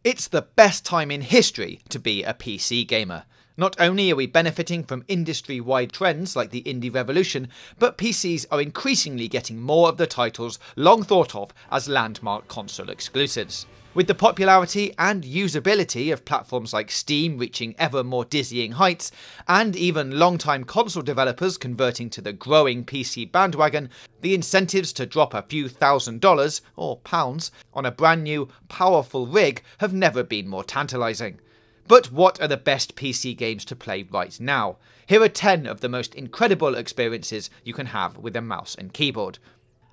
It's the best time in history to be a PC gamer. Not only are we benefiting from industry-wide trends like the indie revolution, but PCs are increasingly getting more of the titles long thought of as landmark console exclusives. With the popularity and usability of platforms like Steam reaching ever more dizzying heights, and even long-time console developers converting to the growing PC bandwagon, the incentives to drop a few $1,000s, or pounds, on a brand new, powerful rig have never been more tantalising. But what are the best PC games to play right now? Here are 10 of the most incredible experiences you can have with a mouse and keyboard.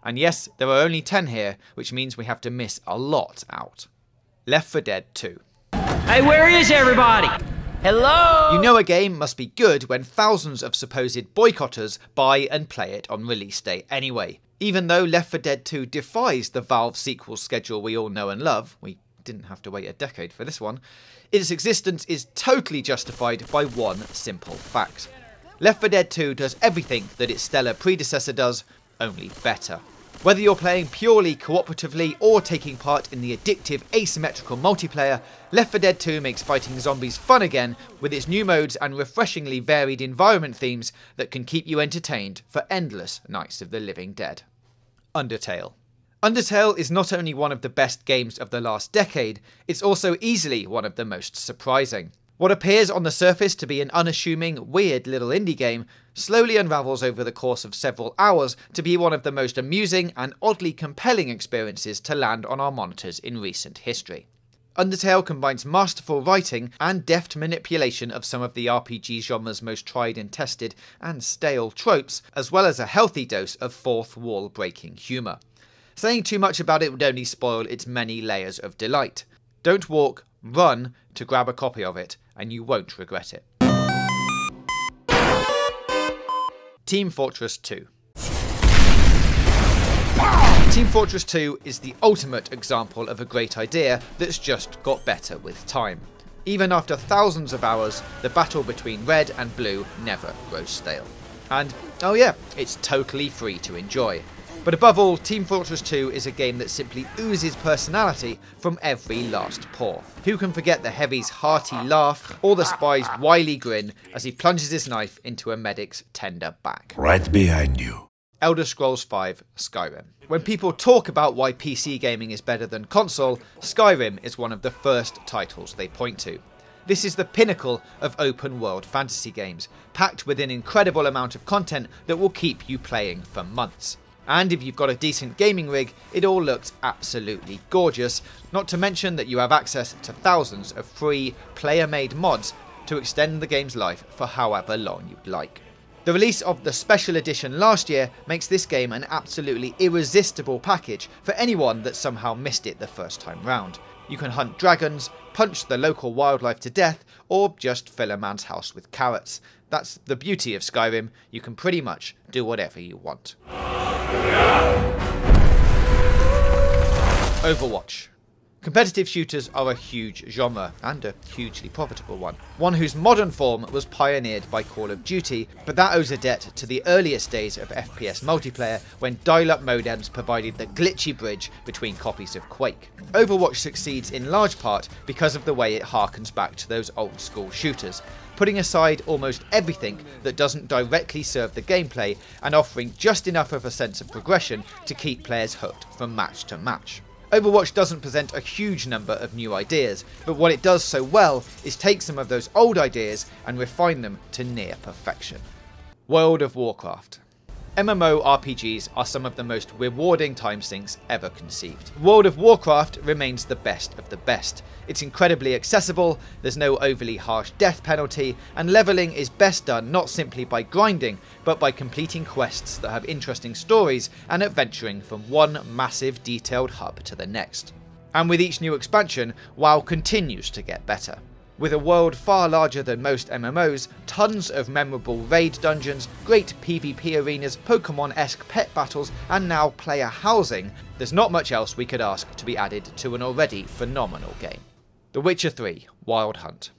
And yes, there are only 10 here, which means we have to miss a lot out. Left 4 Dead 2. Hey, where is everybody? Hello? You know a game must be good when thousands of supposed boycotters buy and play it on release day anyway. Even though Left 4 Dead 2 defies the Valve sequel schedule we all know and love, we didn't have to wait a decade for this one, its existence is totally justified by one simple fact. Left 4 Dead 2 does everything that its stellar predecessor does, only better. Whether you're playing purely cooperatively or taking part in the addictive asymmetrical multiplayer, Left 4 Dead 2 makes fighting zombies fun again with its new modes and refreshingly varied environment themes that can keep you entertained for endless nights of the living dead. Undertale. Undertale is not only one of the best games of the last decade, it's also easily one of the most surprising. What appears on the surface to be an unassuming, weird little indie game slowly unravels over the course of several hours to be one of the most amusing and oddly compelling experiences to land on our monitors in recent history. Undertale combines masterful writing and deft manipulation of some of the RPG genre's most tried and tested and stale tropes, as well as a healthy dose of fourth wall breaking humour. Saying too much about it would only spoil its many layers of delight. Don't walk, run to grab a copy of it, and you won't regret it. Team Fortress 2. Team Fortress 2 is the ultimate example of a great idea that's just got better with time. Even after thousands of hours, the battle between red and blue never grows stale. And, oh yeah, it's totally free to enjoy. But above all, Team Fortress 2 is a game that simply oozes personality from every last pore. Who can forget the Heavy's hearty laugh, or the spy's wily grin as he plunges his knife into a medic's tender back? Right behind you. Elder Scrolls V Skyrim. When people talk about why PC gaming is better than console, Skyrim is one of the first titles they point to. This is the pinnacle of open-world fantasy games, packed with an incredible amount of content that will keep you playing for months. And if you've got a decent gaming rig, it all looks absolutely gorgeous, not to mention that you have access to thousands of free, player-made mods to extend the game's life for however long you'd like. The release of the Special Edition last year makes this game an absolutely irresistible package for anyone that somehow missed it the first time round. You can hunt dragons, punch the local wildlife to death, or just fill a man's house with carrots. That's the beauty of Skyrim, you can pretty much do whatever you want. Overwatch. Competitive shooters are a huge genre, and a hugely profitable one. One whose modern form was pioneered by Call of Duty, but that owes a debt to the earliest days of FPS multiplayer when dial-up modems provided the glitchy bridge between copies of Quake. Overwatch succeeds in large part because of the way it harkens back to those old school shooters, putting aside almost everything that doesn't directly serve the gameplay and offering just enough of a sense of progression to keep players hooked from match to match. Overwatch doesn't present a huge number of new ideas, but what it does so well is take some of those old ideas and refine them to near perfection. World of Warcraft. MMORPGs are some of the most rewarding time sinks ever conceived. World of Warcraft remains the best of the best. It's incredibly accessible, there's no overly harsh death penalty, and leveling is best done not simply by grinding, but by completing quests that have interesting stories and adventuring from one massive detailed hub to the next. And with each new expansion, WoW continues to get better. With a world far larger than most MMOs, tons of memorable raid dungeons, great PvP arenas, Pokemon-esque pet battles, and now player housing, there's not much else we could ask to be added to an already phenomenal game. The Witcher 3 Wild Hunt.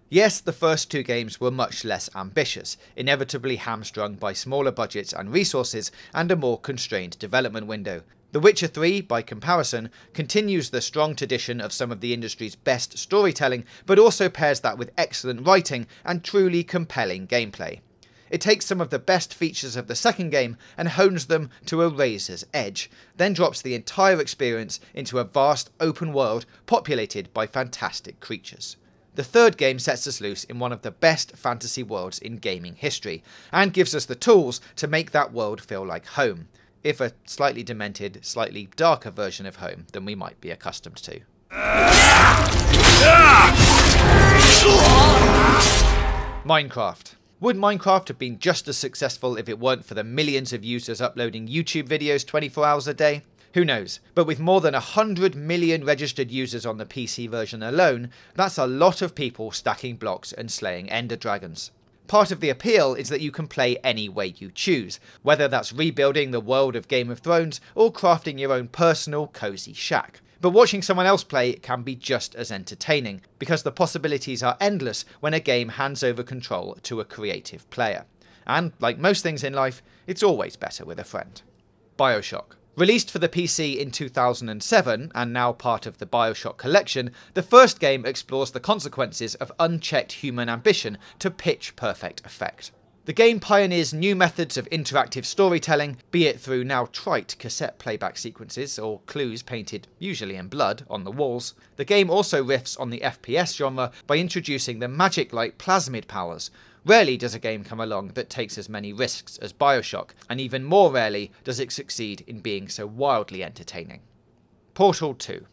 Yes, the first two games were much less ambitious, inevitably hamstrung by smaller budgets and resources and a more constrained development window. The Witcher 3, by comparison, continues the strong tradition of some of the industry's best storytelling, but also pairs that with excellent writing and truly compelling gameplay. It takes some of the best features of the second game and hones them to a razor's edge, then drops the entire experience into a vast open world populated by fantastic creatures. The third game sets us loose in one of the best fantasy worlds in gaming history, and gives us the tools to make that world feel like home, if a slightly demented, slightly darker version of home than we might be accustomed to. Minecraft. Would Minecraft have been just as successful if it weren't for the millions of users uploading YouTube videos 24 hours a day? Who knows, but with more than 100 million registered users on the PC version alone, that's a lot of people stacking blocks and slaying ender dragons. Part of the appeal is that you can play any way you choose, whether that's rebuilding the world of Game of Thrones or crafting your own personal cozy shack. But watching someone else play can be just as entertaining, because the possibilities are endless when a game hands over control to a creative player. And, like most things in life, it's always better with a friend. BioShock. Released for the PC in 2007, and now part of the BioShock collection, the first game explores the consequences of unchecked human ambition to pitch-perfect effect. The game pioneers new methods of interactive storytelling, be it through now trite cassette playback sequences or clues painted, usually in blood, on the walls. The game also riffs on the FPS genre by introducing the magic-like plasmid powers. Rarely does a game come along that takes as many risks as BioShock, and even more rarely does it succeed in being so wildly entertaining. Portal 2.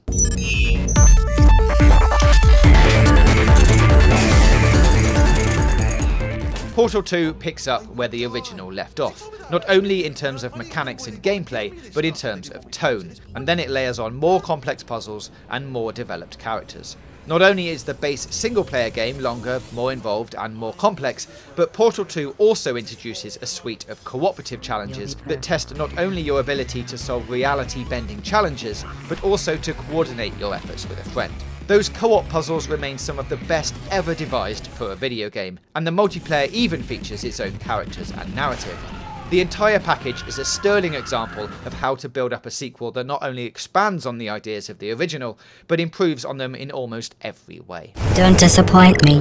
Portal 2 picks up where the original left off, not only in terms of mechanics and gameplay, but in terms of tone, and then it layers on more complex puzzles and more developed characters. Not only is the base single-player game longer, more involved and more complex, but Portal 2 also introduces a suite of cooperative challenges that test not only your ability to solve reality-bending challenges, but also to coordinate your efforts with a friend. Those co-op puzzles remain some of the best ever devised for a video game, and the multiplayer even features its own characters and narrative. The entire package is a sterling example of how to build up a sequel that not only expands on the ideas of the original, but improves on them in almost every way. Don't disappoint me.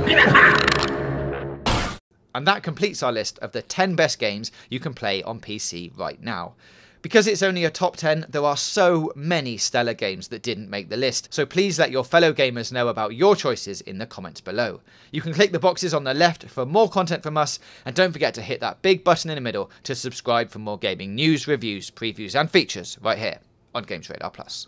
And that completes our list of the 10 best games you can play on PC right now. Because it's only a top 10, there are so many stellar games that didn't make the list, so please let your fellow gamers know about your choices in the comments below. You can click the boxes on the left for more content from us, and don't forget to hit that big button in the middle to subscribe for more gaming news, reviews, previews and features right here on GamesRadar+.